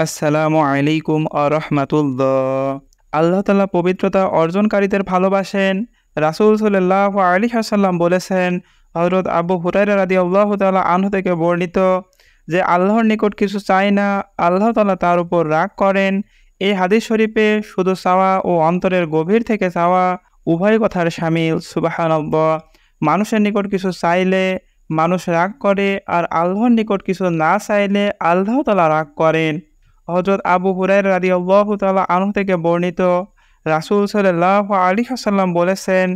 আসসালামু আলাইকুম আ-রাহমাতুল্লাহ। আল্লাহ তাআলা পবিত্রতা অর্জনকারীদের ভালোবাসেন। রাসূল সাল্লাল্লাহু আলাইহি ওয়াসাল্লাম বলেছেন, হযরত আবু হুরায়রা রাদিয়াল্লাহু তাআলা আনহু থেকে বর্ণিত যে আল্লাহর নিকট কিছু চাই না, আল্লাহ তাআলা তার উপর রাগ করেন। এই হাদিস শরীফে শুধু চাওয়া ও অন্তরের গভীর থেকে চাওয়া উভয় কথার শামিল। সুবহানাল্লাহ। মানুষের নিকট কিছু চাইলে মানুষ রাগ করে, আর আল্লাহর নিকট কিছু না চাইলে আল্লাহ তাআলা রাগ করেন। হযরত আবু হুরায়রা রাদিয়াল্লাহু তাআলা আনহু থেকে বর্ণিত, রাসূল সাল্লাল্লাহু আলাইহি ওয়াসাল্লাম বলেছেন,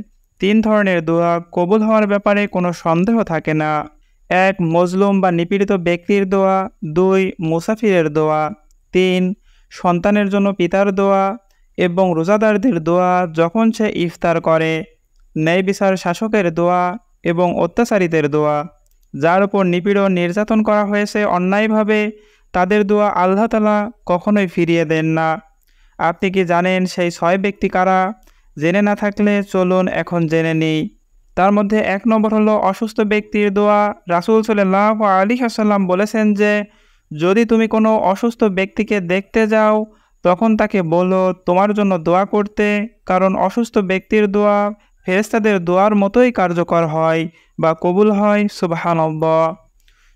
৩ ধরনের দোয়া কবুল হওয়ার ব্যাপারে কোনো সন্দেহ থাকে না। ১. মজলুম বা নিপীড়িত ব্যক্তির দোয়া। ২. মুসাফিরের দোয়া। ৩. সন্তানের জন্য পিতার দোয়া এবং রোজাদারদের দোয়া যখন সে ইফতার করে। ন্যায় বিচার শাসকের দোয়া এবং অত্যাচারীদের দোয়া। যার উপর নিপীড়ন নির্যাতন করা হয়েছে অন্যায়ভাবে, তাদের দোয়া আল্লাহ তাআলা কখনোই ফিরিয়ে দেন না। আপনি কি জানেন সেই ৬ ব্যক্তি কারা? জেনে না থাকলে চলুন এখন জেনে নিই। তার মধ্যে ১ নম্বর হলো অসুস্থ ব্যক্তির দোয়া। রাসূল সাল্লাল্লাহু আলাইহি ওয়াসাল্লাম বলেছেন যে, যদি তুমি কোনো অসুস্থ ব্যক্তিকে দেখতে যাও, তখন তাকে বলো তোমার জন্য দোয়া করতে, কারণ অসুস্থ ব্যক্তির দোয়া ফেরেশতাদের দোয়ার মতোই কার্যকর হয় বা কবুল হয়। সুবহানাল্লাহ।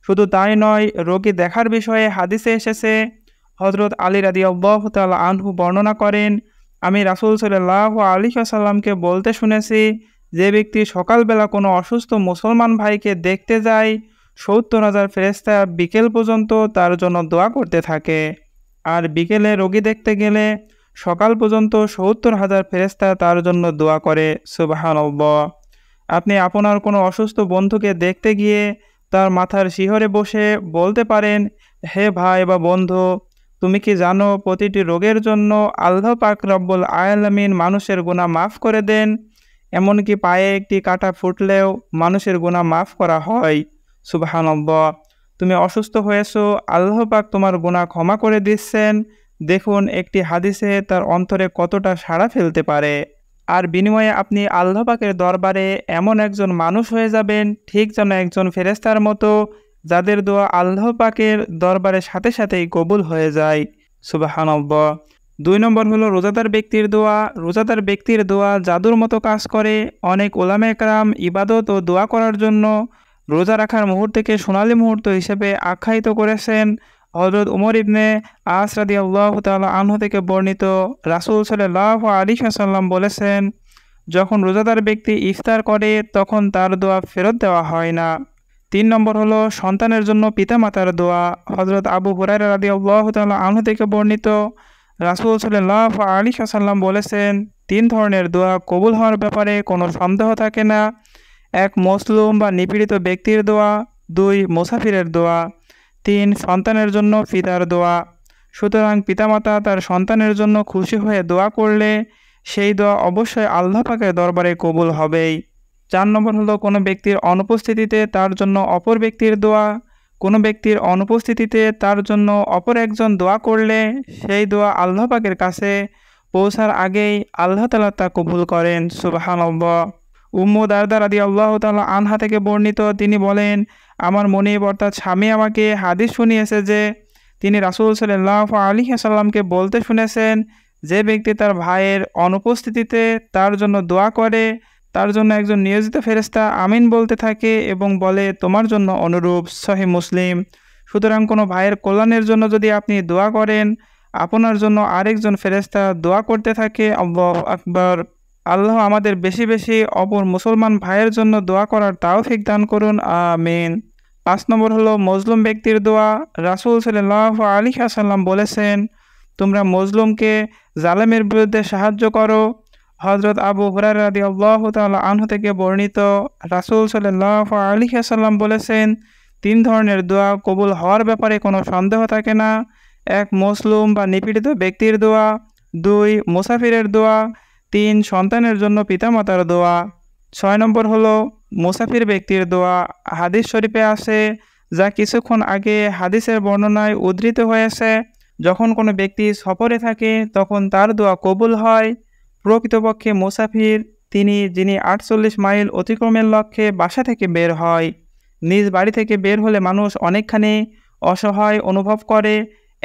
শুধু তাই নয়, রোগী দেখার বিষয়ে হাদিসে এসেছে, হযরত আলী রাদিয়াল্লাহু তাআলা আনহু বর্ণনা করেন, আমি রাসূল সাল্লাল্লাহু আলাইহি ওয়াসাল্লামকে বলতে শুনেছি, যে ব্যক্তি সকালবেলা কোনো অসুস্থ মুসলমান ভাইকে দেখতে যায়, ৭০,০০০ ফেরেশতা বিকেল পর্যন্ত তার জন্য দোয়া করতে থাকে। আর বিকেলে রোগী দেখতে গেলে সকাল পর্যন্ত ৭০,০০০ ফেরেশতা তার জন্য দোয়া করে। সুবহানাল্লাহ। আপনি আপনার কোনো অসুস্থ বন্ধুকে দেখতে গিয়ে তার মাথার শিহরে বসে বলতে পারেন, হে ভাই বা বন্ধু, তুমি কি জানো প্রতিটি রোগের জন্য আল্লাহ পাক রব্বুল আলামিন মানুষের গুনাহ মাফ করে দেন। এমনকি পায়ে একটি কাঁটা ফুটলেও মানুষের গুনাহ মাফ করা হয়। সুবহানাল্লাহ। তুমি অসুস্থ হয়েছো, আল্লাহ পাক তোমার গুনাহ ক্ষমা করে দিচ্ছেন। দেখুন একটি হাদিসে তার অন্তরে কতটা সাড়া ফেলতে পারে। আর বিনিময়ে আপনি আল্লাহ পাকের দরবারে এমন একজন মানুষ হয়ে যাবেন, ঠিক যেন একজন ফেরেশতার মতো, যাদের দোয়া আল্লাহ পাকের দরবারে সাথে সাথেই কবুল হয়ে যায়। সুবহানাল্লাহ। ২ নম্বর হলো রোজাদার ব্যক্তির দোয়া। রোজাদার ব্যক্তির দোয়া জাদুর মতো কাজ করে। অনেক উলামায়ে কেরাম ইবাদত ও দোয়া করার জন্য রোজা রাখার মুহূর্তকে সোনালী মুহূর্ত হিসেবে আখ্যায়িত করেছেন। হযরত উমর ইবনে আস রাদিয়াল্লাহু তাআলা আনহু থেকে বর্ণিত, রাসূল সাল্লাল্লাহু আলাইহি ওয়াসাল্লাম বলেছেন, যখন রোজাদার ব্যক্তি ইফতার করে তখন তার দোয়া ফেরত দেওয়া হয় না। ৩ নম্বর হলো সন্তানের জন্য পিতামাতার দোয়া। হযরত আবু হুরায়রা রাদিয়াল্লাহু তাআলা আনহু থেকে বর্ণিত, রাসূল সাল্লাল্লাহু আলাইহি ওয়াসাল্লাম বলেছেন, ৩ ধরনের দোয়া কবুল হওয়ার ব্যাপারে কোনো সন্দেহ থাকে না। ১. মজলুম বা নিপীড়িত ব্যক্তির দোয়া। ২. মুসাফিরের দোয়া। ৩. সন্তানের জন্য পিতার দোয়া। সুতরাং পিতামাতা তার সন্তানের জন্য খুশি হয়ে দোয়া করলে সেই দোয়া অবশ্যই আল্লাহ পাকের দরবারে কবুল হবেই। ৪ নম্বর হলো কোনো ব্যক্তির অনুপস্থিতিতে তার জন্য অপর ব্যক্তির দোয়া। কোনো ব্যক্তির অনুপস্থিতিতে তার জন্য অপর একজন দোয়া করলে সেই দোয়া আল্লাহ পাকের কাছে পৌঁছার আগেই আল্লাহ তাআলা তা কবুল করেন। সুবহানাল্লাহ। উম্মু দারদা রাদিয়াল্লাহু তাআলা আনহা থেকে বর্ণিত, তিনি বলেন, আমার মনিব অর্থাৎ স্বামী আমাকে হাদিস শুনিয়েছে যে, তিনি রাসূল সাল্লাল্লাহু আলাইহি ওয়াসাল্লামকে বলতে শুনেছেন, যে ব্যক্তি তার ভাইয়ের অনুপস্থিতিতে তার জন্য দোয়া করে, তার জন্য একজন নিয়োজিত ফেরেশতা আমিন বলতে থাকে এবং বলে, তোমার জন্য অনুরূপ। সহিহ মুসলিম। সুতরাং কোনো ভাইয়ের কল্যাণের জন্য যদি আপনি দোয়া করেন, আপনার জন্য আরেকজন ফেরেশতা দোয়া করতে থাকে। আল্লাহু আকবার। আল্লাহ আমাদের বেশি বেশি অপর মুসলমান ভাইয়ের জন্য দোয়া করার তৌফিক দান করুন। আমিন। ৫ নম্বর হলো মজলুম ব্যক্তির দোয়া। রাসূল সাল্লাল্লাহু আলাইহি ওয়াসাল্লাম বলেছেন, তোমরা মজলুমকে জালেমের বিরুদ্ধে সাহায্য করো। হযরত আবু হুরায়রা রাদিয়াল্লাহু তাআলা আনহু থেকে বর্ণিত, রাসূল সাল্লাল্লাহু আলাইহি ওয়াসাল্লাম বলেছেন, ৩ ধরনের দোয়া কবুল হওয়ার ব্যাপারে কোনো সন্দেহ থাকে না। ১. মজলুম বা নিপীড়িত ব্যক্তির দোয়া। ২. মুসাফিরের দোয়া। ৩. সন্তানের জন্য পিতামাতার দোয়া। ৬ নম্বর হলো মুসাফির ব্যক্তির দোয়া। হাদিস শরীফে আছে, যা কিছুক্ষণ আগে হাদিসের বর্ণনায় উদ্ধৃত হয়েছে, যখন কোনো ব্যক্তি সফরে থাকে তখন তার দোয়া কবুল হয়। প্রকৃতপক্ষে মুসাফির যিনি ৪৮ মাইল অতিক্রমের লক্ষ্যে বাসা থেকে বের হয়। নিজ বাড়ি থেকে বের হলে মানুষ অনেকখানি অসহায় অনুভব করে।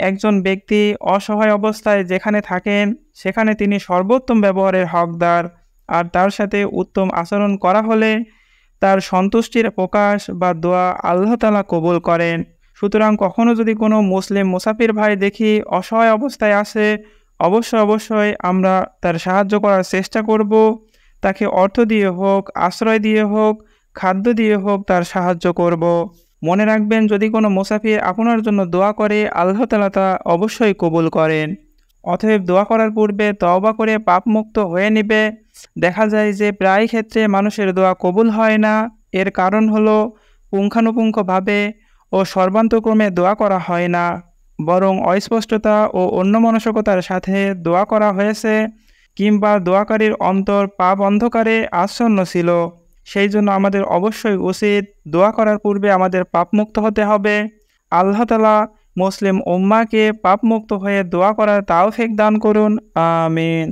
একজন ব্যক্তি অসহায় অবস্থায় যেখানে থাকেন সেখানে তিনি সর্বোত্তম ব্যবহারের হকদার, আর তার সাথে উত্তম আচরণ করা হলে তার সন্তুষ্টির প্রকাশ বা দোয়া আল্লাহ তাআলা কবুল করেন। সুতরাং কখনো যদি কোনো মুসলিম মুসাফির ভাই দেখি অসহায় অবস্থায় আছে, অবশ্যই আমরা তার সাহায্য করার চেষ্টা করব। তাকে অর্থ দিয়ে হোক, আশ্রয় দিয়ে হোক, খাদ্য দিয়ে হোক তার সাহায্য করব। মনে রাখবেন, যদি কোনো মুসাফির আপনার জন্য দোয়া করে আল্লাহ তাআলা তা অবশ্যই কবুল করেন। অতএব দোয়া করার পূর্বে তওবা করে পাপমুক্ত হয়ে নিবে। দেখা যায় যে প্রায় ক্ষেত্রে মানুষের দোয়া কবুল হয় না। এর কারণ হলো পুঙ্খানুপুঙ্খভাবে ও সর্বান্তক্রমে দোয়া করা হয় না, বরং অস্পষ্টতা ও অন্যমনস্কতার সাথে দোয়া করা হয়েছে, কিংবা দোয়াকারীর অন্তর পাপ অন্ধকারে আচ্ছন্ন ছিল। সেই জন্য আমাদের অবশ্যই উচিত দোয়া করার পূর্বে আমাদের পাপমুক্ত হতে হবে। আল্লাহ তাআলা মুসলিম উম্মাহকে পাপমুক্ত হয়ে দোয়া করার তাওফিক দান করুন। আমিন।